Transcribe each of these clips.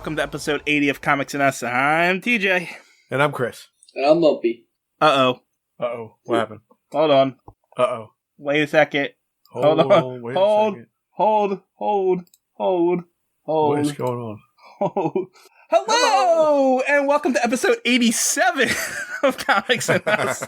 welcome to episode 80 of Comics and Us. I'm TJ. And I'm Chris. And I'm Lumpy. Uh-oh. Uh-oh. What happened? Hold on. Uh-oh. Wait a second. Hold on. Wait a second. Hold. What is going on? Hold. Hello! And welcome to episode 87 of Comics and Us.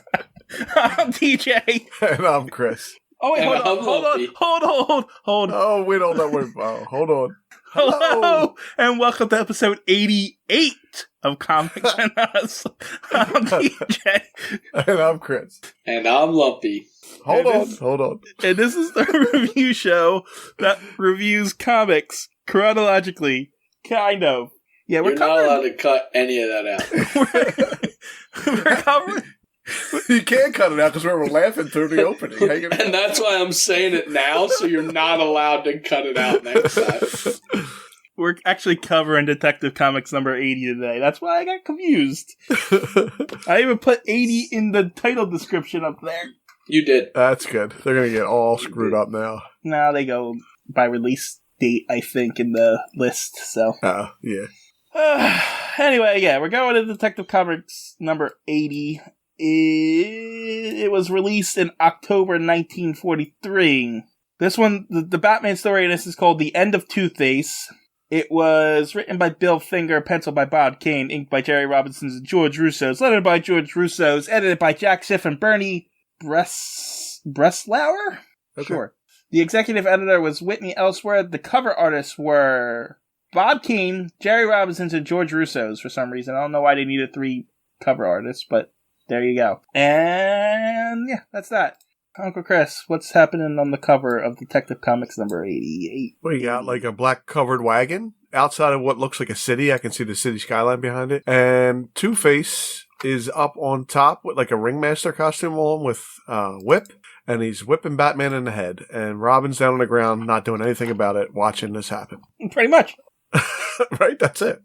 I'm TJ. And I'm Chris. Oh, wait, And hold on. Oh, we don't know where... Oh, hold on. Hello, and welcome to episode 88 of Comics and Us. I'm TJ. And I'm Chris. And I'm Lumpy. Hold on. And this is the review show that reviews comics chronologically, kind of. Yeah, You're not allowed to cut any of that out. We're covering... You can't cut it out because we were laughing through the opening. And that's why I'm saying it now, so you're not allowed to cut it out next time. We're actually covering Detective Comics number 80 today. That's why I got confused. I even put 80 in the title description up there. You did. That's good. They're going to get all screwed up now. Now they go by release date, I think, in the list, so... yeah. Anyway, yeah, we're going to Detective Comics number 80. It was released in October 1943. This one, the Batman story in this is called The End of Two-Face. It was written by Bill Finger, penciled by Bob Kane, inked by Jerry Robinson and George Russo, lettered by George Russo, edited by Jack Schiff and Bernie Breslauer? Okay. Sure. The executive editor was Whitney Ellsworth. The cover artists were Bob Kane, Jerry Robinson, and George Russo's for some reason. I don't know why they needed 3 cover artists, but there you go. And yeah, that's that. Uncle Chris, what's happening on the cover of Detective Comics number 88? We got like a black covered wagon outside of what looks like a city. I can see the city skyline behind it. And Two-Face is up on top with like a ringmaster costume on with whip. And he's whipping Batman in the head. And Robin's down on the ground, not doing anything about it, watching this happen. Pretty much. Right? That's it.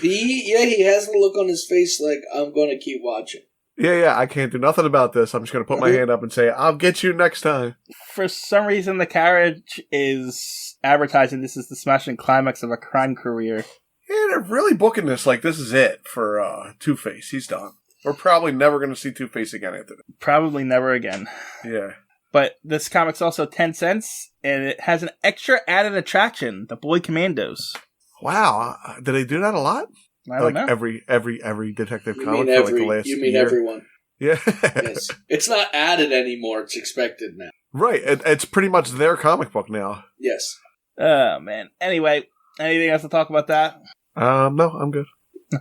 He has a look on his face like, I'm going to keep watching. Yeah, I can't do nothing about this. I'm just going to put my hand up and say, I'll get you next time. For some reason, the carriage is advertising this is the smashing climax of a crime career. Yeah, they're really booking this like this is it for Two-Face. He's done. We're probably never going to see Two-Face again after this. Probably never again. Yeah. But this comic's also 10 cents, and it has an extra added attraction, the Boy Commandos. Wow. Do they do that a lot? I don't know. Every detective You comic mean for like the last You mean year. everyone. Yeah. Yes. It's not added anymore. It's expected now. Right. It's pretty much their comic book now. Yes. Oh, man. Anyway, anything else to talk about that? No, I'm good.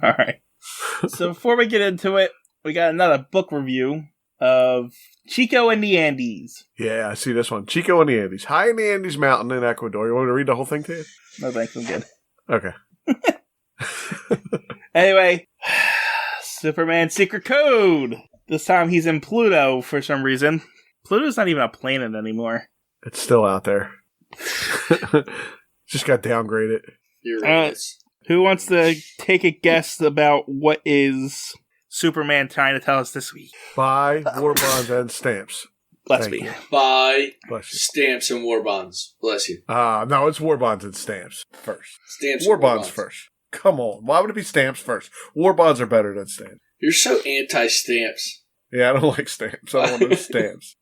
All right. So before we get into it, we got another book review of Chico and the Andes. Yeah, I see this one. Chico and the Andes. High in the Andes Mountain in Ecuador. You want me to read the whole thing to you? No thanks, I'm good. Okay. Anyway, Superman Secret Code. This time he's in Pluto for some reason. Pluto's not even a planet anymore. It's still out there. Just got downgraded. You're right. Who wants to take a guess about what is Superman trying to tell us this week? Buy war bonds and stamps. Bless Thank me. you. Buy Bless you. stamps and war bonds. Bless you. No, it's war bonds and stamps first. Stamps War and bonds first. Come on. Why would it be stamps first? War bonds are better than stamps. You're so anti-stamps. Yeah, I don't like stamps. I don't want those stamps.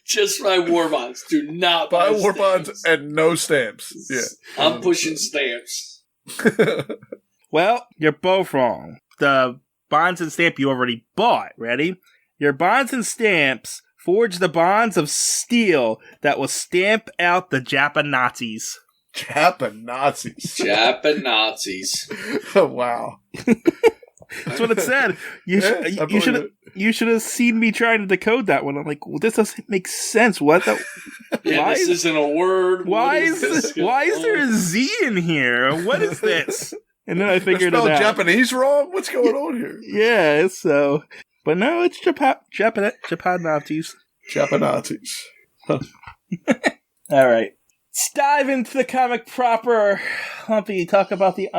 Just buy war bonds. Do not Buy buy war stamps. bonds and no stamps. Yeah. I'm pushing stamps. Well, you're both wrong. The bonds and stamp you already bought. Ready? Your bonds and stamps forge the bonds of steel that will stamp out the Japanazis. Japanazis. Japanazis. Oh, wow. That's what it said. You should have seen me trying to decode that one. I'm like, well, this doesn't make sense. What? Yeah, this isn't a word. Why is there a Z in here? What is this? And then I figured it out. Japanese wrong? What's going on here? Yeah, so... But no, it's Japanazis. Japanazis. All right. Let's dive into the comic proper. Lumpy, talk about the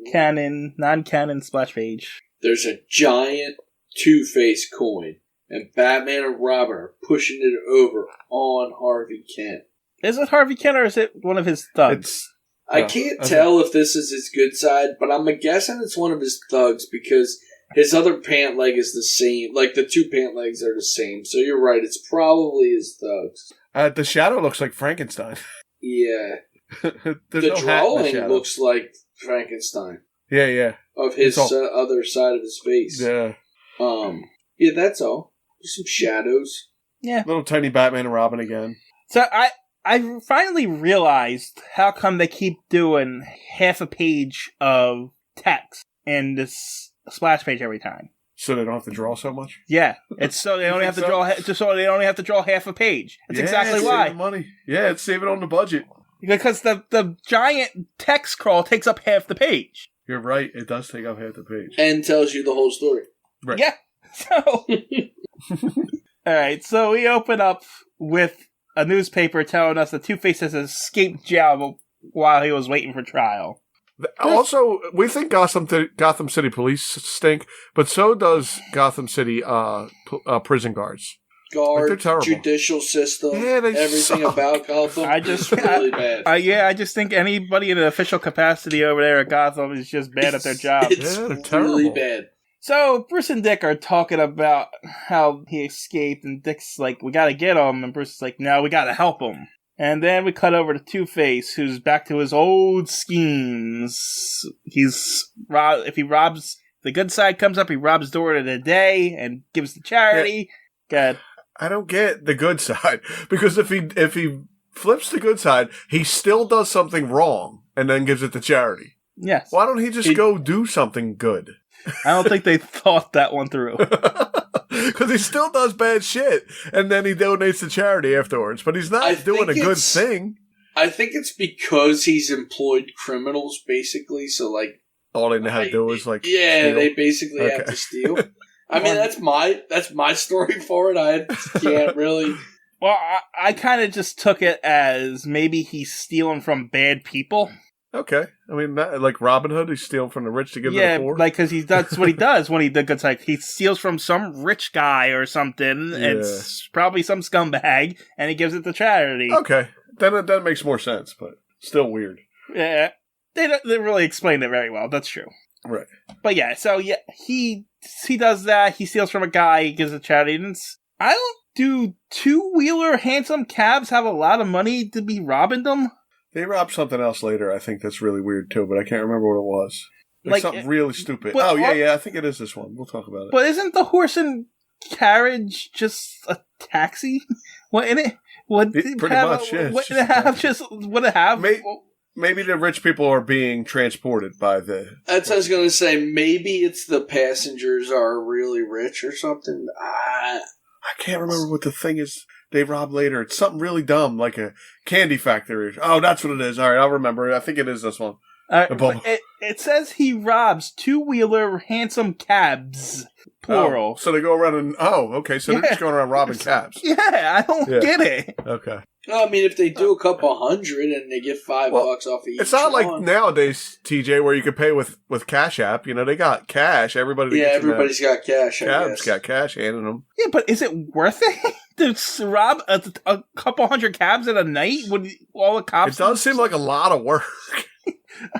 non-canon splash page. There's a giant Two-Face coin, and Batman and Robin are pushing it over on Harvey Kent. Is it Harvey Kent or is it one of his thugs? I can't tell if this is his good side, but I'm guessing it's one of his thugs because his other pant leg is the same. Like, the two pant legs are the same. So you're right. It's probably his thugs. The shadow looks like Frankenstein. Yeah. The no drawing looks like Frankenstein. Yeah. Of his other side of his face. Yeah. Yeah, that's all. Just some shadows. Yeah. Little tiny Batman and Robin again. So I finally realized how come they keep doing half a page of text in this splash page every time. So they don't have to draw so much? Yeah. It's so they only have to draw so they only have to draw half a page. That's exactly why. Saving money. Yeah, it's saving on the budget. Because the giant text scroll takes up half the page. You're right, it does take up half the page. And tells you the whole story. Right. Yeah. So alright, so we open up with a newspaper telling us that Two-Face has escaped jail while he was waiting for trial. Also, we think Gotham City police stink, but so does Gotham City prison guards. Guard, judicial system, everything about Gotham. Really bad. I just think anybody in an official capacity over there at Gotham is just bad at their job. It's really bad. So Bruce and Dick are talking about how he escaped, and Dick's like, "We gotta get him," and Bruce is like, "No, we gotta help him." And then we cut over to Two-Face, who's back to his old schemes. If he robs, the good side comes up, he robs door to the day and gives to charity. Yeah. I don't get the good side, because if he flips the good side, he still does something wrong and then gives it to charity. Yes. Why don't he just go do something good? I don't think they thought that one through. Because he still does bad shit, and then he donates to charity afterwards. But he's not doing a good thing. I think it's because he's employed criminals, basically. So, like, all they know how to do is like steal. They basically have to steal. I mean, that's my story for it. I can't really. Well, I kind of just took it as maybe he's stealing from bad people. Okay, I mean, like Robin Hood, he's stealing from the rich to give to the poor. Yeah, like because that's what he does when he did good side. He steals from some rich guy or something. Yeah. It's probably some scumbag, and he gives it to charity. Okay, then that makes more sense, but still weird. Yeah, they really explained it very well. That's true. Right. But yeah, so yeah, he does that. He steals from a guy. He gives it to charity. And I don't do two-wheeler handsome cabs have a lot of money to be robbing them. They robbed something else later, I think that's really weird too, but I can't remember what it was. Like something really stupid. I think it is this one. We'll talk about it. But isn't the horse and carriage just a taxi? What in it? Pretty much, yeah. Would it have? Maybe the rich people are being transported by the... That's what I was going to say. Maybe it's the passengers are really rich or something. I can't remember what the thing is they rob later. It's something really dumb, like a candy factory. Oh, that's what it is. All right, I'll remember. I think it is this one. It says he robs two-wheeler handsome cabs, plural. Oh, so they go around and... Oh, okay, so they're just going around robbing cabs. Yeah, I don't get it. Okay. No, I mean, if they do a couple hundred and they get $5 off of each it's not like nowadays, TJ, where you could pay with Cash App. You know, they got cash. Everybody's got cash, Cabs got cash handing them. Yeah, but is it worth it to rob a couple hundred cabs in a night with all the cops? It does seem like a lot of work.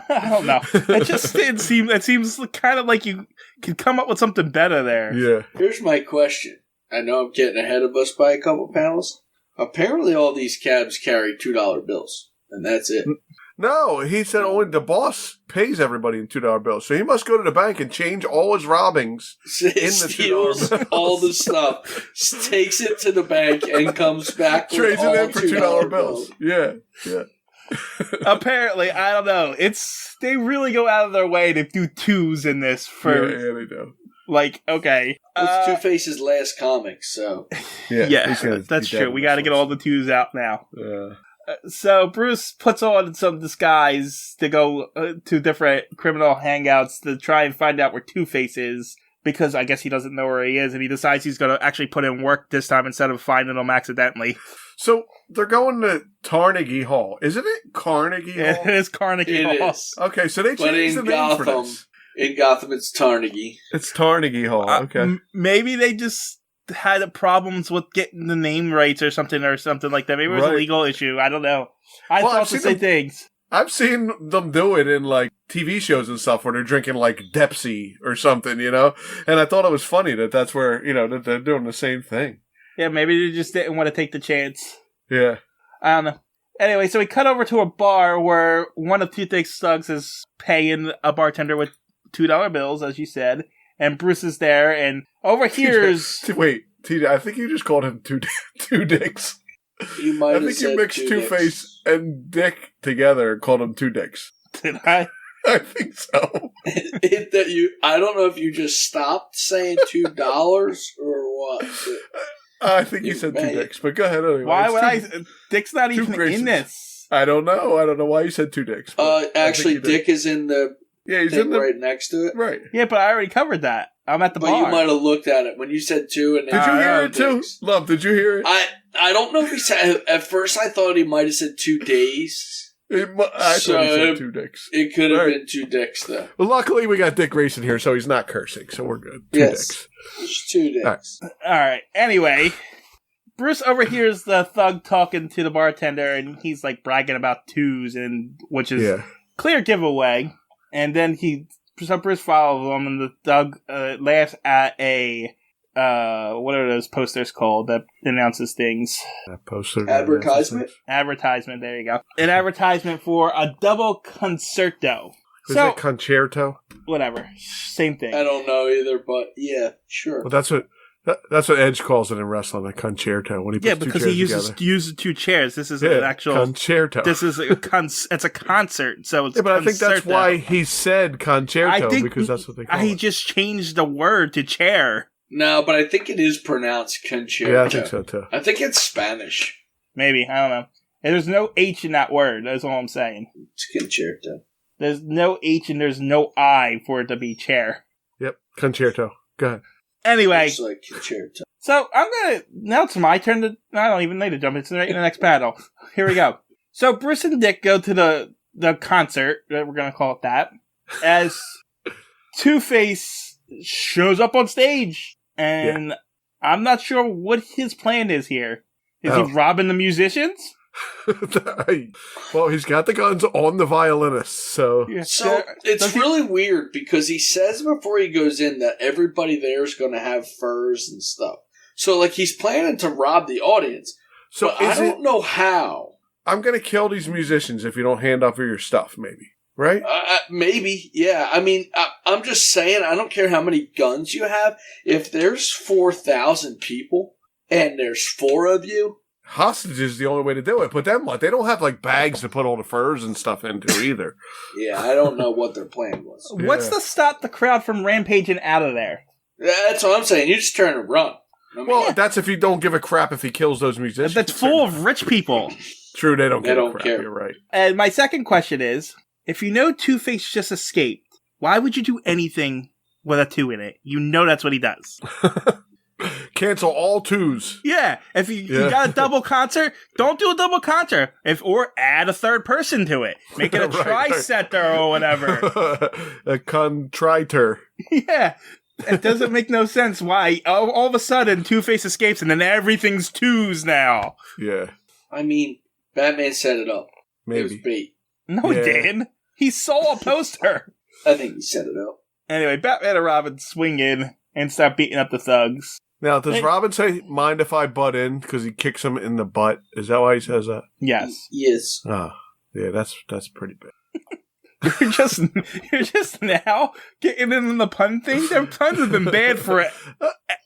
I don't know. It seems kind of like you could come up with something better there. Yeah. Here's my question. I know I'm getting ahead of us by a couple panels. Apparently all these cabs carry $2 bills, and that's it. No, he said only the boss pays everybody in $2 bills. So he must go to the bank and change all his robbings in the $2 bills. All the stuff, takes it to the bank, and comes back with trades all it in for $2 bills. Yeah. Apparently, I don't know. They really go out of their way to do twos in this for. Yeah, they do. Like, okay. It's Two-Face's last comic, so. Yeah, that's true. We got to get all the twos out now. Yeah. So Bruce puts on some disguise to go to different criminal hangouts to try and find out where Two-Face is, because I guess he doesn't know where he is, and he decides he's going to actually put in work this time instead of finding him accidentally. So they're going to Carnegie Hall. Isn't it Carnegie Hall? It is Carnegie Hall. Is. Okay, so they changed the name for this. In Gotham, it's Tarnegie. It's Carnegie Hall. Okay. Maybe they just had problems with getting the name rights or something like that. Maybe it was a legal issue. I don't know. I thought the same things. I've seen them do it in like TV shows and stuff where they're drinking like Depsy or something, you know? And I thought it was funny that that's where, you know, that they're doing the same thing. Yeah, maybe they just didn't want to take the chance. Yeah. I don't know. Anyway, so we cut over to a bar where one of Two Thick's thugs is paying a bartender with $2 bills, as you said, and Bruce is there, and overhears... Wait, TJ, I think you just called him two dicks. You might I think you mixed Two-Face and Dick together and called him two dicks. Did I? I think so. I don't know if you just stopped saying $2 or what. I think you said two dicks, but go ahead anyway. Why would I? Dick's not even Graysons. in this. I don't know. I don't know why you said two dicks. Actually, Dick is in the he's thing right next to it. Right. Yeah, but I already covered that. I'm at the bar. But you might have looked at it when you said two. And did you hear it too? Love, did you hear it? I don't know if he said. At first, I thought he might have said 2 days. I thought he said two dicks. It could have been 2 dicks, though. Well, luckily we got Dick Grayson here, so he's not cursing, so we're good. Two dicks. It's 2 dicks. All right. Anyway, Bruce overhears the thug talking to the bartender, and he's like bragging about twos, and which is clear giveaway. And then Bruce follows him, and the thug laughs at a what are those posters called that announces things? Advertisement? Advertisement, there you go. An advertisement for a double concerto. Is it concerto? Whatever. Same thing. I don't know either, but yeah, sure. Well, that's what Edge calls it in wrestling, a concerto. When he puts because two he chairs uses 2 chairs. This is an actual concerto. This is it's a concert, so it's but concerto. I think that's why he said concerto, because that's what they call it. He just changed the word to chair. No, but I think it is pronounced concerto. Yeah, I think so too. I think it's Spanish. Maybe, I don't know. And there's no H in that word, that's all I'm saying. It's concerto. There's no H and there's no I for it to be chair. Yep, concerto. Go ahead. Anyway, it's like concerto. So now it's my turn to, I don't even need to jump, it's right in the next panel. Here we go. So Bruce and Dick go to the concert, we're going to call it that, as Two-Face shows up on stage. And I'm not sure what his plan is here. Is he robbing the musicians? Well, he's got the guns on the violinists, so... Yeah. So it's really weird because he says before he goes in that everybody there is going to have furs and stuff. So, like, he's planning to rob the audience. So but I don't know how. I'm going to kill these musicians if you don't hand over your stuff, maybe. Right? Maybe, yeah. I mean, I'm just saying, I don't care how many guns you have. If there's 4,000 people and there's 4 of you... Hostage is the only way to do it. But then what? They don't have, like, bags to put all the furs and stuff into either. Yeah, I don't know what their plan was. What's to stop the crowd from rampaging out of there? That's what I'm saying. You just turn and run. That's if you don't give a crap if he kills those musicians. That's full of rich people. True, they don't give a crap. Care. You're right. And my second question is... If you know Two-Face just escaped, why would you do anything with a 2 in it? You know that's what he does. Cancel all 2s. Yeah. If you got a double concert, don't do a double concert. Or add a 3rd person to it. Make it a trisetter or whatever. A contriter. Yeah. It doesn't make no sense why all of a sudden Two-Face escapes and then everything's 2s now. Yeah. I mean, Batman set it up. Maybe. It was bait. No, he didn't. He saw a poster. I think he set it up. Anyway, Batman and Robin swing in and start beating up the thugs. Now, does Robin say, mind if I butt in? Because he kicks him in the butt. Is that why he says that? Yes. Yes. Oh, yeah, that's pretty bad. You're just now getting in the pun thing? Their puns have been bad for it.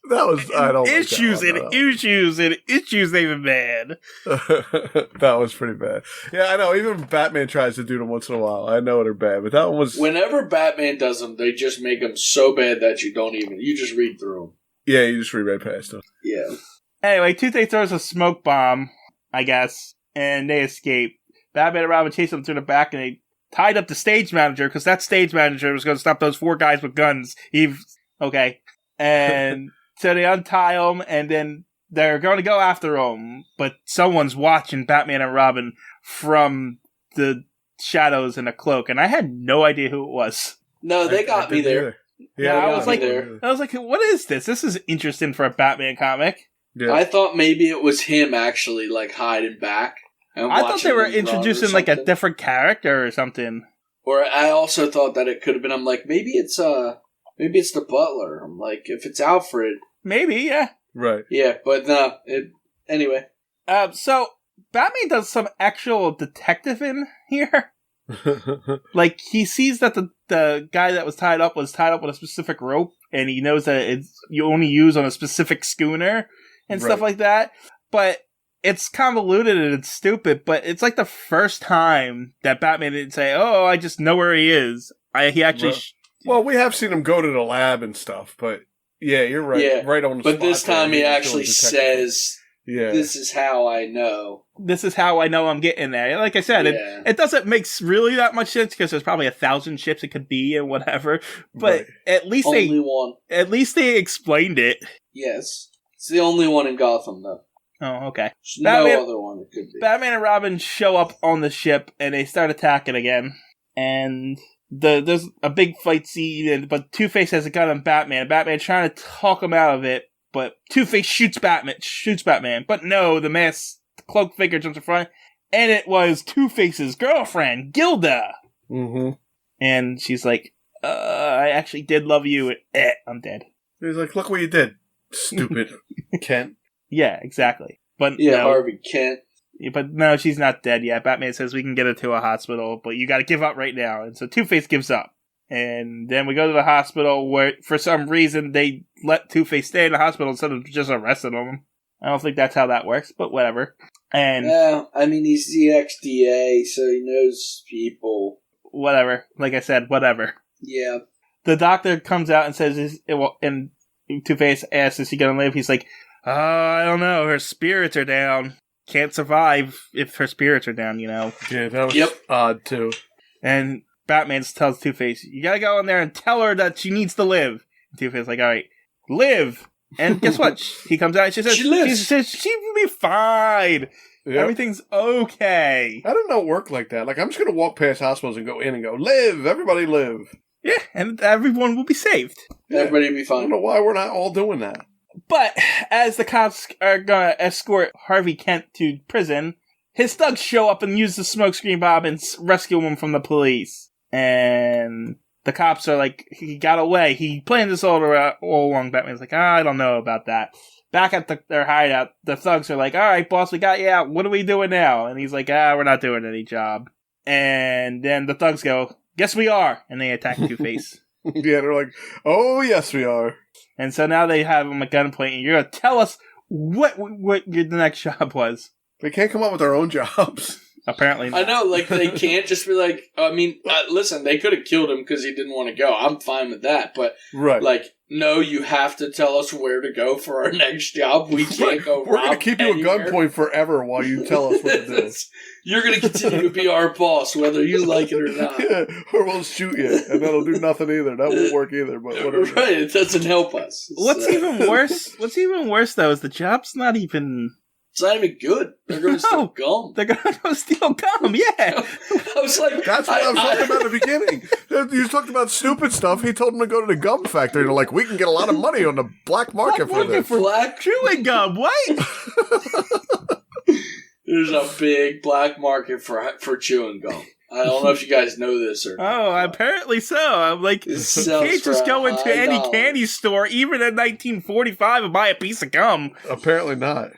I don't issues like and issues and issues they've been bad. That was pretty bad. Yeah, I know. Even Batman tries to do them once in a while. I know they're bad, but that one was... Whenever Batman does them, they just make them so bad that you just read through them. Yeah, you just read right past them. Yeah. Anyway, Two-Face throws a smoke bomb, I guess, and they escape. Batman and Robin chase them through the back, and they tied up the stage manager, because that stage manager was going to stop those 4 guys with guns. Okay. And so they untie him, and then they're going to go after him, but someone's watching Batman and Robin from the shadows in a cloak, and I had no idea who it was. No, they got me there. Yeah, I was like, what is this? This is interesting for a Batman comic. Yeah. I thought maybe it was him actually, like, hiding back. I thought they were introducing like a different character or something. Or I also thought that it could have been. I'm like, maybe it's the butler. I'm like, if it's Alfred, maybe, yeah, right, yeah, but no. Anyway, so Batman does some actual detective in here. Like he sees that the guy that was tied up with a specific rope, and he knows that it's you only use on a specific schooner and stuff like that. But it's convoluted and it's stupid, but it's like the first time that Batman didn't say, "Oh, I just know where he is." He actually. Well, we have seen him go to the lab and stuff, but yeah, you're right. Yeah, right on the but spot. This time he actually says, "Yeah, this is how I know. This is how I know I'm getting there." Like I said, it doesn't make really that much sense because there's probably 1,000 ships it could be and whatever. But at least At least they explained it. Yes, it's the only one in Gotham, though. Oh, okay. No other one it could be. Batman and Robin show up on the ship, and they start attacking again. And there's a big fight scene, but Two-Face has a gun on Batman. Batman's trying to talk him out of it, but Two-Face shoots Batman. But no, the cloak figure jumps in front, and it was Two-Face's girlfriend, Gilda. Mm-hmm. And she's like, I actually did love you. I'm dead. He's like, look what you did, stupid Kent. Yeah, exactly. But yeah, no, Harvey Kent. But no, she's not dead yet. Batman says we can get her to a hospital, but you gotta give up right now. And so Two-Face gives up. And then we go to the hospital where, for some reason, they let Two-Face stay in the hospital instead of just arresting him. I don't think that's how that works, but whatever. And I mean, he's the XDA, so he knows people. Whatever. Like I said, whatever. Yeah. The doctor comes out and says, and Two-Face asks, is he gonna live? He's like, I don't know. Her spirits are down. Can't survive if her spirits are down, you know. Yeah, that was odd, too. And Batman tells Two-Face, you gotta go in there and tell her that she needs to live. And Two-Face is like, alright, live! And guess what? He comes out and she says, she says she will be fine. Yep. Everything's okay. I don't know it work like that. Like, I'm just gonna walk past hospitals and go in and go, live! Everybody live! Yeah, and everyone will be saved. Yeah. Everybody will be fine. I don't know why we're not all doing that. But as the cops are gonna escort Harvey Kent to prison, his thugs show up and use the smokescreen bomb and rescue him from the police. And the cops are like, he got away. He planned this all along. Batman's like, I don't know about that. Back at their hideout, the thugs are like, all right, boss, we got you out. What are we doing now? And he's like, we're not doing any job. And then the thugs go, guess we are. And they attack Two-Face. Yeah, they're like, oh, yes, we are. And so now they have him at gunpoint, and you're going to tell us what the next job was. They can't come up with their own jobs. Apparently not. I know, like, they can't just be like, I mean, listen, they could have killed him because he didn't want to go. I'm fine with that. But, like, no, you have to tell us where to go for our next job. We can't go We're going to keep you at gunpoint forever while you tell us what to do. You're going to continue to be our boss, whether you like it or not. Yeah, or we'll shoot you, and that'll do nothing either. That won't work either, but whatever. Right, it doesn't help us. What's even worse, though, is the job's not even... It's not even good. They're going to steal gum. They're going to go steal gum, yeah. I was like... That's what I was talking about at the beginning. You talked about stupid stuff. He told them to go to the gum factory. They're like, we can get a lot of money on the black market for this. Black chewing gum, what? There's a big black market for chewing gum. I don't know if you guys know this or not. Oh, apparently so. I'm like, you can't just go into any candy store, even in 1945, and buy a piece of gum. Apparently not.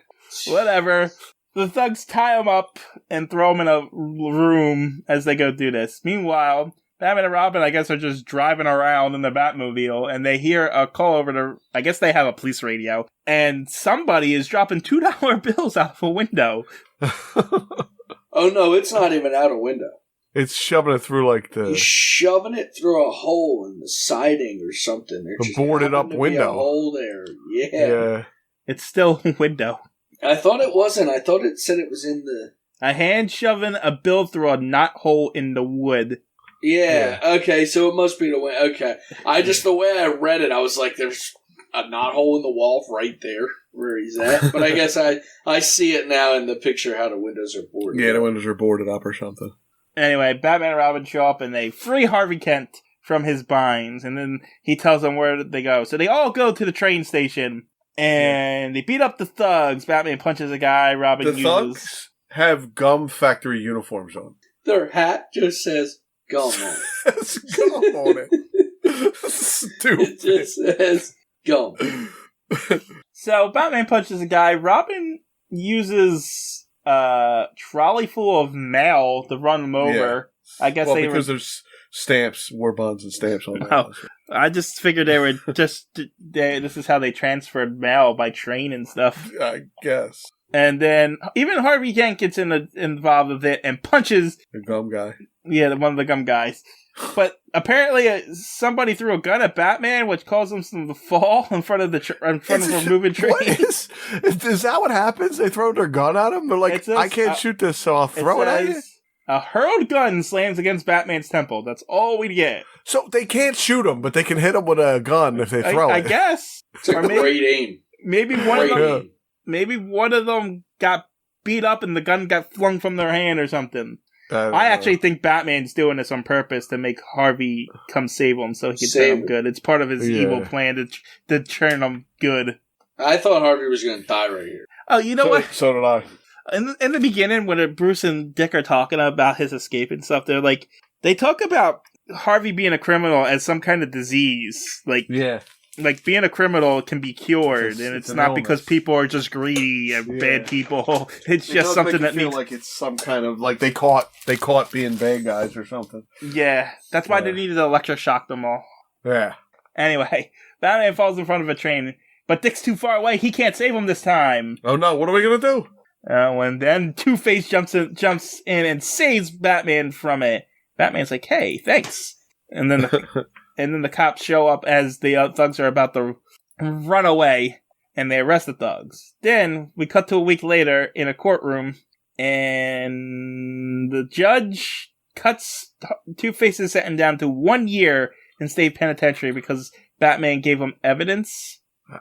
Whatever. The thugs tie him up and throw him in a room as they go do this. Meanwhile, Batman and Robin, I guess, are just driving around in the Batmobile, and they hear a call over to... I guess they have a police radio, and somebody is dropping $2 bills out of a window. Oh, no, it's not even out a window. It's shoving it through like the... He's shoving it through a hole in the siding or something. A boarded up window. A hole there, yeah. It's still a window. I thought it wasn't. I thought it said it was in the... A hand shoving a bill through a knot hole in the wood. Yeah, okay, so it must be the way... Okay. The way I read it, I was like, there's a knot hole in the wall right there where he's at. But I guess I see it now in the picture how the windows are boarded. Yeah, the windows are boarded up or something. Anyway, Batman and Robin show up and they free Harvey Kent from his binds. And then he tells them where they go. So they all go to the train station. And they beat up the thugs. Batman punches a guy. Robin uses... thugs have gum factory uniforms on. Their hat just says gum on it. It's gum on it. Stupid. It just says gum. So Batman punches a guy. Robin uses a trolley full of mail to run him over. I guess because there's stamps, war bonds, and stamps on that. Oh, I just figured they were just this is how they transferred mail by train and stuff. I guess. And then even Harvey Dent gets involved with it and punches the gum guy. Yeah, one of the gum guys. But apparently, somebody threw a gun at Batman, which caused him to fall in front of a moving train. Is that what happens? They throw their gun at him. They're like, "I can't shoot this, so I'll throw it at you." A hurled gun slams against Batman's temple. That's all we get. So they can't shoot him, but they can hit him with a gun if they throw it. I guess. It's a great aim. Maybe one of them got beat up and the gun got flung from their hand or something. I actually think Batman's doing this on purpose to make Harvey come save him so he can turn him good. It's part of his evil plan to turn him good. I thought Harvey was going to die right here. Oh, you know what? So did I. In the beginning, when Bruce and Dick are talking about his escape and stuff, they talk about Harvey being a criminal as some kind of disease. Like being a criminal can be cured, and it's not illness. Because people are just greedy and bad people. It's just something that feel like it's some kind of like they caught being bad guys or something. Yeah, that's why they needed to electroshock them all. Yeah. Anyway, Batman falls in front of a train, but Dick's too far away. He can't save him this time. Oh no! What are we gonna do? And then Two-Face jumps in and saves Batman from it. Batman's like, "Hey, thanks." And then the cops show up as the thugs are about to run away, and they arrest the thugs. Then we cut to a week later in a courtroom, and the judge cuts Two-Face's sentence down to 1 year in state penitentiary because Batman gave him evidence.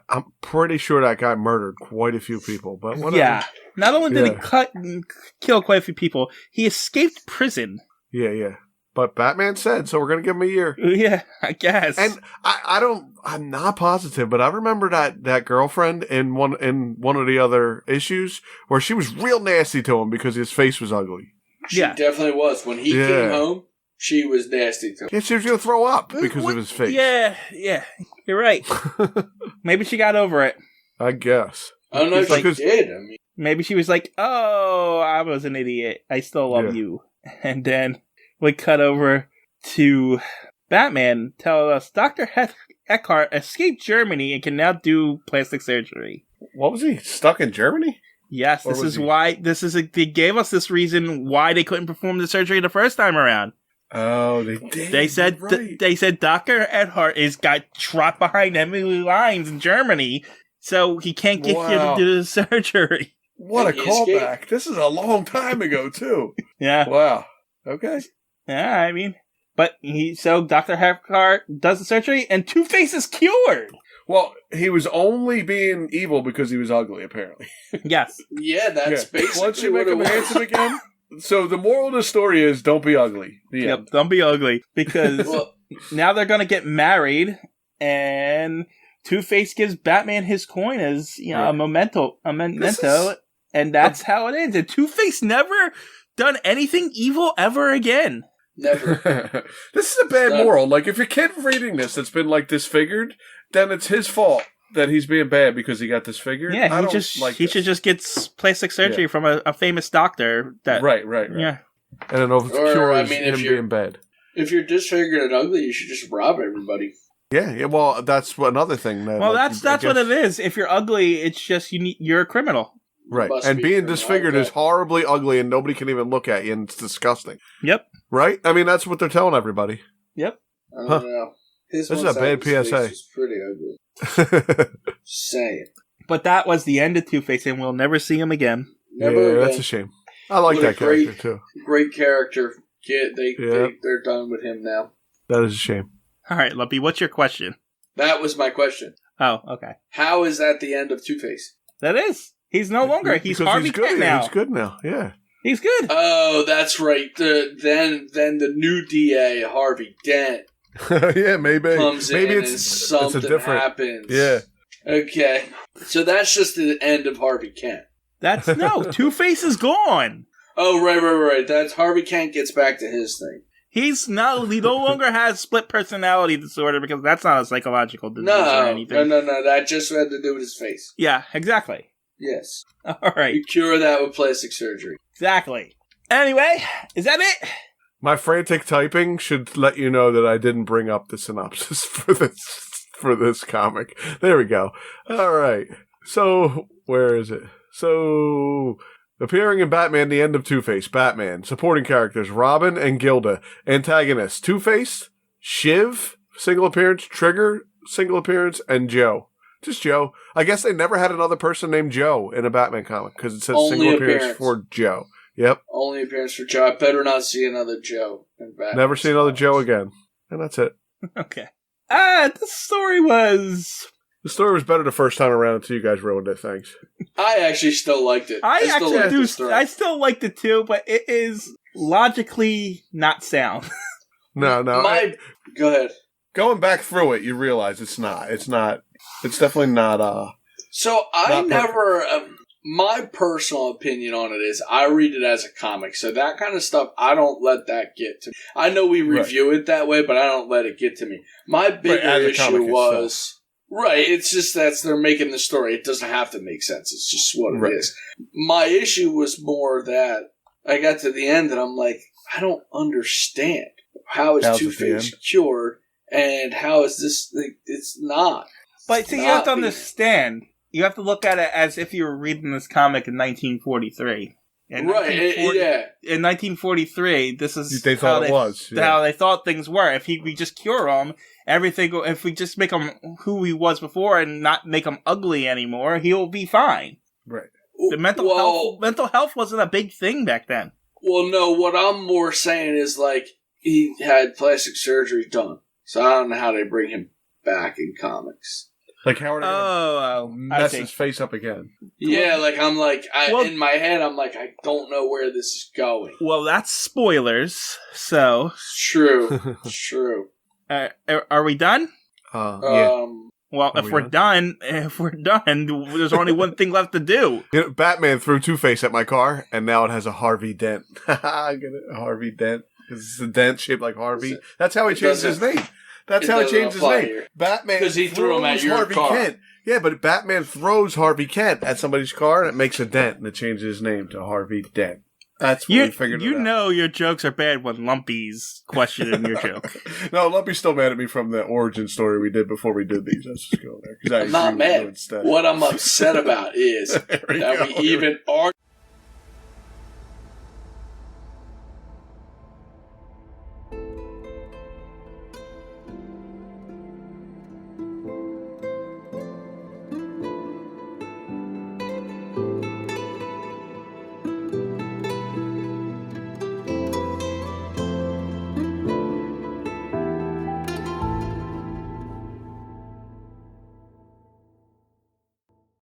I'm pretty sure that guy murdered quite a few people, but whatever. Yeah. Not only did he kill quite a few people, he escaped prison. Yeah. But Batman said, so we're going to give him a year. Yeah, I guess. And I'm not positive, but I remember that girlfriend in one of the other issues where she was real nasty to him because his face was ugly. She definitely was. When he came home, she was nasty to him. Yeah, she was going to throw up because of his face. Yeah, you're right. Maybe she got over it. I guess. I don't know if she did. I mean, maybe she was like, "Oh, I was an idiot. I still love you." And then we cut over to Batman telling us Dr. Eckhart escaped Germany and can now do plastic surgery. What was he? Stuck in Germany? Yes, they gave us this reason why they couldn't perform the surgery the first time around. Oh, they did. They said Dr. Eckhart got trapped behind enemy lines in Germany, so he can't get here to do the surgery. What a callback. This is a long time ago, too. Yeah. Wow. Okay. Yeah, I mean, so Dr. Eckhart does the surgery, and Two-Face is cured. Well, he was only being evil because he was ugly, apparently. Yes. Yeah, that's basically once you make him handsome again. So the moral of the story is don't be ugly. Don't be ugly. Because now they're going to get married, and Two-Face gives Batman his coin as a memento. And that's how it ends. And Two-Face never done anything evil ever again. Never. This is a bad moral. Like, if your kid reading this that's been, like, disfigured, then it's his fault that he's being bad because he got disfigured. Yeah, he should just get plastic surgery from a famous doctor. Right. Yeah. And then him being bad. If you're disfigured and ugly, you should just rob everybody. Yeah, well, that's another thing. That's what it is. If you're ugly, it's just you're a criminal. Right, and being disfigured is horribly ugly and nobody can even look at you and it's disgusting. Yep. Right? I mean, that's what they're telling everybody. Yep. I don't know. This is a bad PSA. It's pretty ugly. Saying. But that was the end of Two-Face and we'll never see him again. Never again. That's a shame. I like that character too. Great character. They're done with him now. That is a shame. All right, Lumpy, what's your question? That was my question. Oh, okay. How is that the end of Two-Face? That is. He's no longer. He's Harvey Dent now. He's good now. Yeah. He's good. Oh, that's right. Then the new DA, Harvey Dent. Yeah, maybe. Comes in and something happens. Yeah. Okay. So that's just the end of Harvey Kent. No, Two-Face is gone. Oh, right. That's Harvey Kent gets back to his thing. He no longer has split personality disorder because that's not a psychological disease or anything. No. That just had to do with his face. Yeah, exactly. Yes. All right. You cure that with plastic surgery. Exactly. Anyway, is that it? My frantic typing should let you know that I didn't bring up the synopsis for this comic. There we go. All right. So, where is it? So, appearing in Batman, The End of Two-Face, Batman. Supporting characters, Robin and Gilda. Antagonists, Two-Face, Shiv, single appearance, Trigger, single appearance, and Joe. Just Joe. I guess they never had another person named Joe in a Batman comic because it says Only single appearance for Joe. Yep. Only appearance for Joe. I better not see another Joe in Batman. Never see another Joe again. And that's it. Okay. The story was... The story was better the first time around until you guys ruined it. Thanks. I actually still liked it. I still liked it too, but it is logically not sound. No. Go ahead. Going back through it, you realize it's not. It's definitely not. So I never. My personal opinion on it is I read it as a comic. So that kind of stuff, I don't let that get to me. I know we review it that way, but I don't let it get to me. My bigger issue was... Right, it's just that they're making the story. It doesn't have to make sense. It's just what it is. My issue was more that I got to the end and I'm like, I don't understand. How is Two-Face cured and how is this... It's not. But see, you have to understand. You have to look at it as if you were reading this comic in 1943. In 1943, this is how they thought things were. If we just cure him, if we just make him who he was before and not make him ugly anymore, he'll be fine. Right. The mental health wasn't a big thing back then. Well, no, what I'm more saying is, like, he had plastic surgery done. So I don't know how they bring him back in comics. Like, how are they mess his face up again? Yeah, in my head, I'm like, I don't know where this is going. Well, that's spoilers, so... True. Are we done? Yeah. Well, if we're done, there's only one thing left to do. Batman threw Two-Face at my car, and now it has a Harvey dent. I get it, a Harvey dent. It's a dent shaped like Harvey. That's how he changed his name. That's how he changed his name. Here. Batman because he threw him at your Harvey car. Kent. Yeah, but Batman throws Harvey Kent at somebody's car, and it makes a dent, and it changes his name to Harvey Dent. That's what we figured it out. You know your jokes are bad when Lumpy's questioning your joke. No, Lumpy's still mad at me from the origin story we did before we did these. Let's just go there. I'm not mad. What I'm upset about is that we even are...